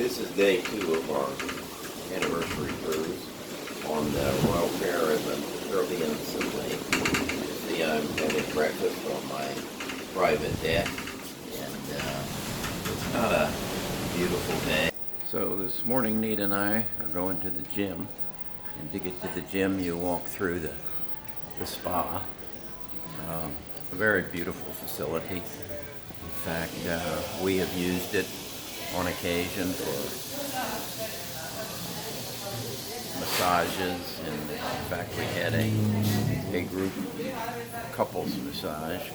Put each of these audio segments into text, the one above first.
This is day 2 of our anniversary cruise on the Royal Caribbean Symphony. You see, I'm having breakfast on my private deck, and it's not a beautiful day. So this morning, Nita and I are going to the gym, and to get to the gym, you walk through the spa. A very beautiful facility. In fact, we have used it on occasion for massages, and in fact we had a group couples massage.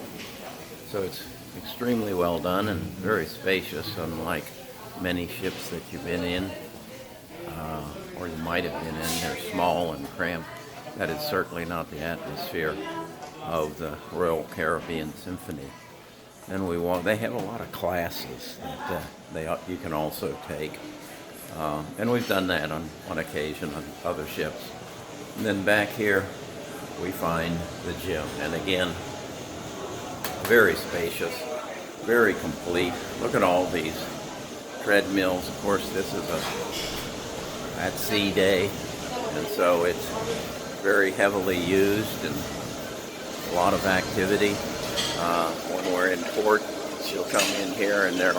So it's extremely well done and very spacious, unlike many ships that you've been in, or you might have been in. They're small and cramped. That is certainly not the atmosphere of the Royal Caribbean Symphony. Then we walk. They have a lot of classes that you can also take, and we've done that on occasion on other ships. And then back here we find the gym, and again, very spacious, very complete. Look at all these treadmills. Of course, this is a at sea day, and so it's very heavily used and a lot of activity. When we're in port, she'll come in here and there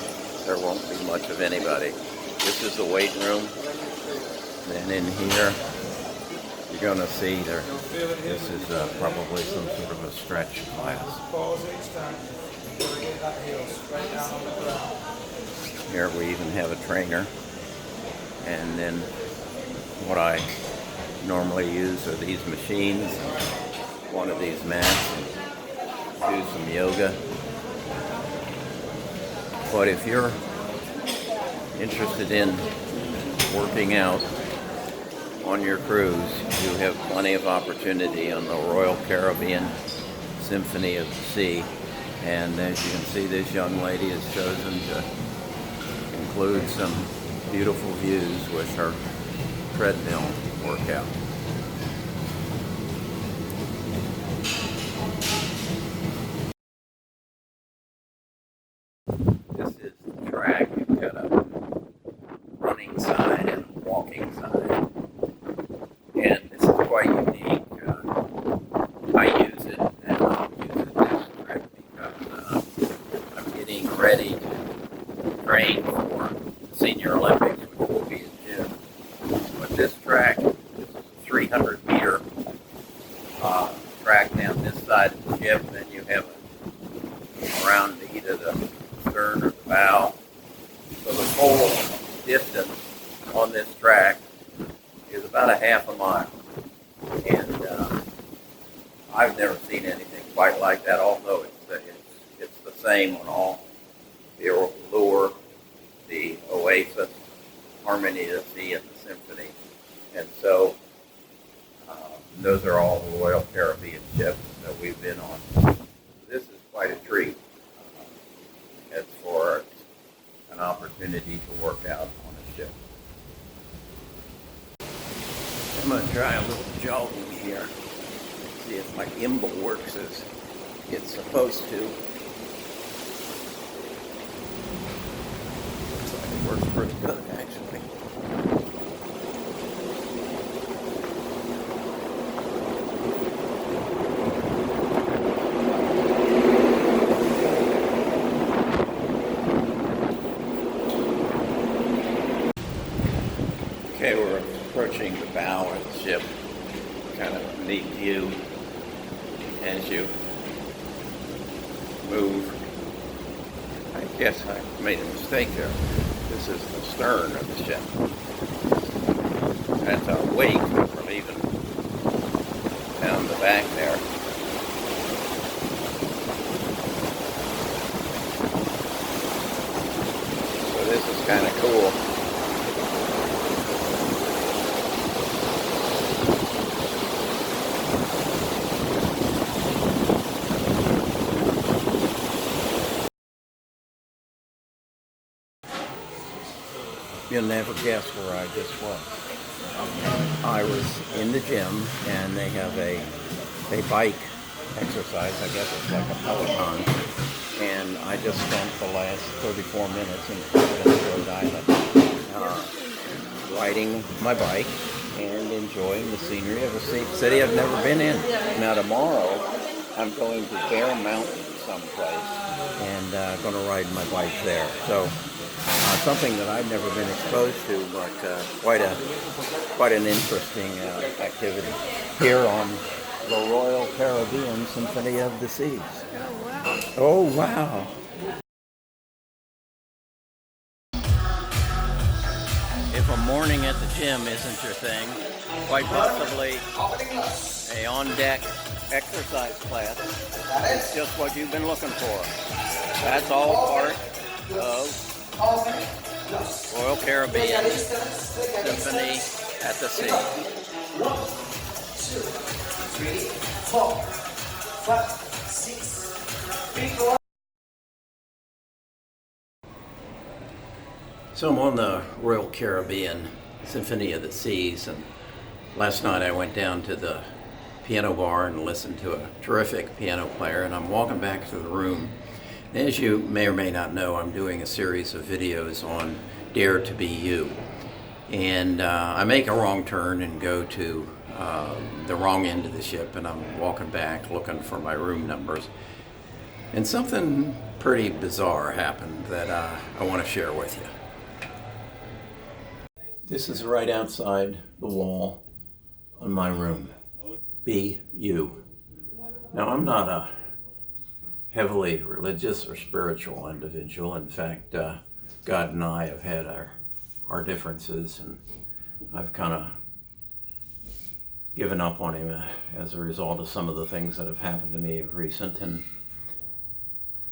won't be much of anybody. This is the weight room. Then in here, you're going to see this is probably some sort of a stretch class. Here we even have a trainer. And then what I normally use are these machines, one of these mats, and do some yoga. But if you're interested in working out on your cruise, you have plenty of opportunity on the Royal Caribbean Symphony of the Sea. And as you can see, this young lady has chosen to include some beautiful views with her treadmill workout. This is the track. You've got a running side and a walking side, and this is quite unique. I use it, and I'll use it this trip because I'm getting ready to train for Senior Olympics, which will be in June. But this track, this is a 300-meter track down this side of the ship, and then you have around either the stern or the bow. So the full distance on this track is about a half a mile. And I've never seen anything quite like that, although it's the same on all the Allure, the Oasis, Harmony of the Sea, and the Symphony. And so those are all the Royal Caribbean ships that we've been on. This is quite a treat as far as an opportunity to work out on a ship. I'm going to try a little jogging here. See if my gimbal works as it's supposed to. Looks like it works pretty good, actually. Okay, we're approaching the bow of the ship. Kind of a neat view as you move. I guess I made a mistake there. This is the stern of the ship. That's our wake from even down the back there. So this is kind of cool. You'll never guess where I just was. I was in the gym, and they have a bike exercise. I guess it's like a Peloton. And I just spent the last 34 minutes in Providence, Rhode Island. riding my bike and enjoying the scenery of a city I've never been in. Now tomorrow, I'm going to Bear Mountain someplace and going to ride my bike there. So something that I've never been exposed to, but quite an interesting activity here on the Royal Caribbean Symphony of the Seas. Oh wow! If a morning at the gym isn't your thing, quite possibly a on-deck exercise class is just what you've been looking for. That's all part of Royal Caribbean Symphony at the Sea. 1, 2, 3, 4, 5, 6, 8. So I'm on the Royal Caribbean Symphony of the Seas, and last night I went down to the piano bar and listened to a terrific piano player, and I'm walking back to the room. And as you may or may not know, I'm doing a series of videos on Dare to Be You. And I make a wrong turn and go to the wrong end of the ship, and I'm walking back looking for my room numbers. And something pretty bizarre happened that I want to share with you. This is right outside the wall on my room. Be you. Now, I'm not a heavily religious or spiritual individual. In fact, God and I have had our differences, and I've kind of given up on him as a result of some of the things that have happened to me of recent. And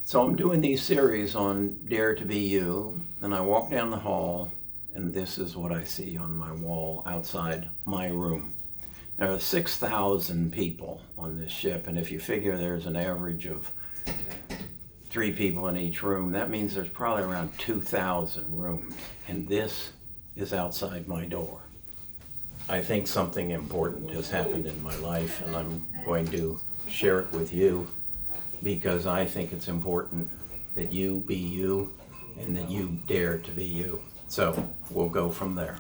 so I'm doing these series on Dare to Be You, and I walk down the hall, and this is what I see on my wall outside my room. There are 6,000 people on this ship, and if you figure there's an average of 3 people in each room, that means there's probably around 2,000 rooms, and this is outside my door. I think something important has happened in my life, and I'm going to share it with you because I think it's important that you be you and that you dare to be you. So we'll go from there.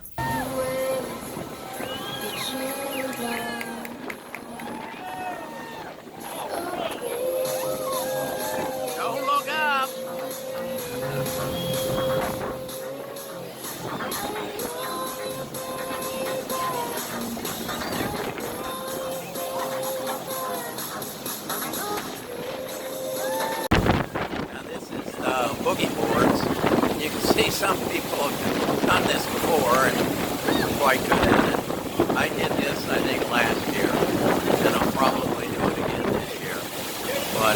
Don't look up. Now this is the boogie boards. You can see some people have done this before and are quite good at it. I did this, I think, last year, and I'll probably do it again this year. But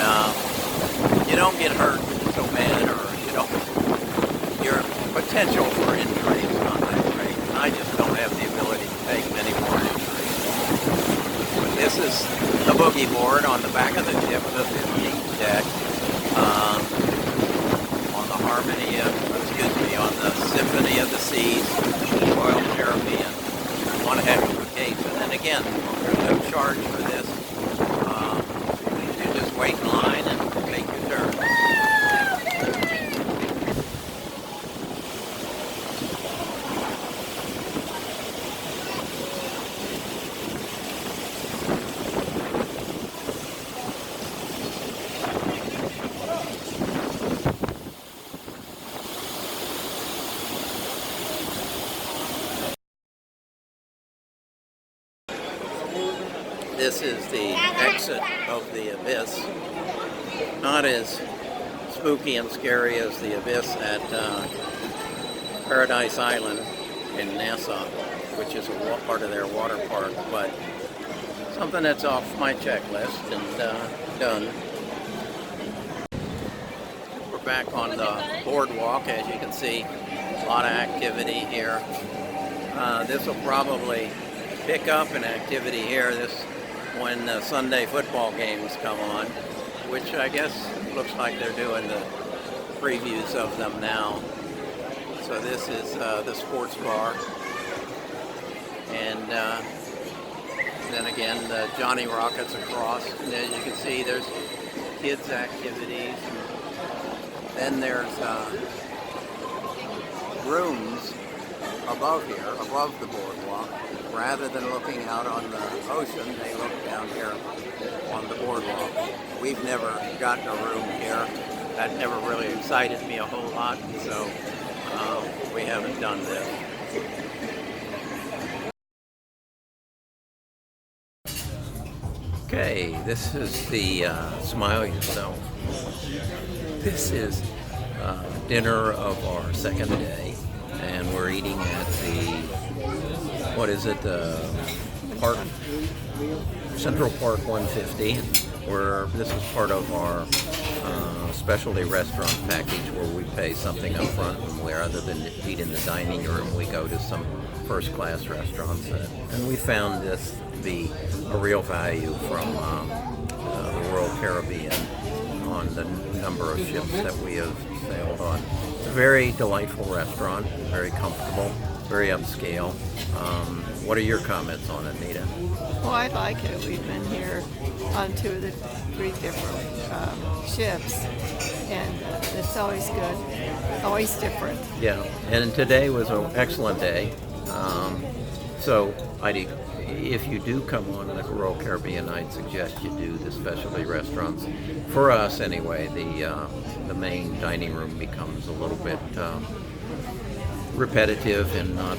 you don't get hurt so bad, or your potential for injury is not that great. I just don't have the ability to take many more injuries. But this is the boogie board on the back of the ship, the 15th deck. On the Symphony of the Seas, Royal Caribbean. One heck of a case. And then again, there's no charge for this. You just wait in line and take your turn. This is the exit of the abyss. Not as spooky and scary as the abyss at Paradise Island in Nassau, which is a part of their water park, but something that's off my checklist and done. We're back on the boardwalk. As you can see, a lot of activity here. This will probably pick up an activity here when the Sunday football games come on, which I guess looks like they're doing the previews of them now. So this is the sports bar, and then again the Johnny Rockets across, and as you can see there's kids activities, and then there's rooms above here, above the boardwalk. Rather than looking out on the ocean, they look down here on the boardwalk. We've never gotten a room here. That never really excited me a whole lot, so we haven't done this. Okay, this is the Smile Yourself. This is dinner of our second day, and we're eating at the, what is it, Park, Central Park 150, where this is part of our specialty restaurant package where we pay something up front, and rather than eat in the dining room, we go to some first-class restaurants. And we found this to be a real value from the Royal Caribbean on the number of ships that we have sailed on. It's a very delightful restaurant, very comfortable, very upscale. What are your comments on it, Nita? Well, I like it. We've been here on 2 of the 3 different ships, and it's always good, always different. Yeah, and today was an excellent day. So if you do come on the Royal Caribbean, I'd suggest you do the specialty restaurants. For us, anyway, the main dining room becomes a little bit repetitive and not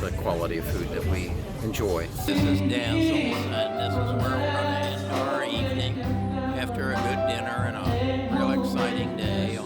the quality of food that we enjoy. This is Dazzle, and this is where we're going to end our evening after a good dinner and a real exciting day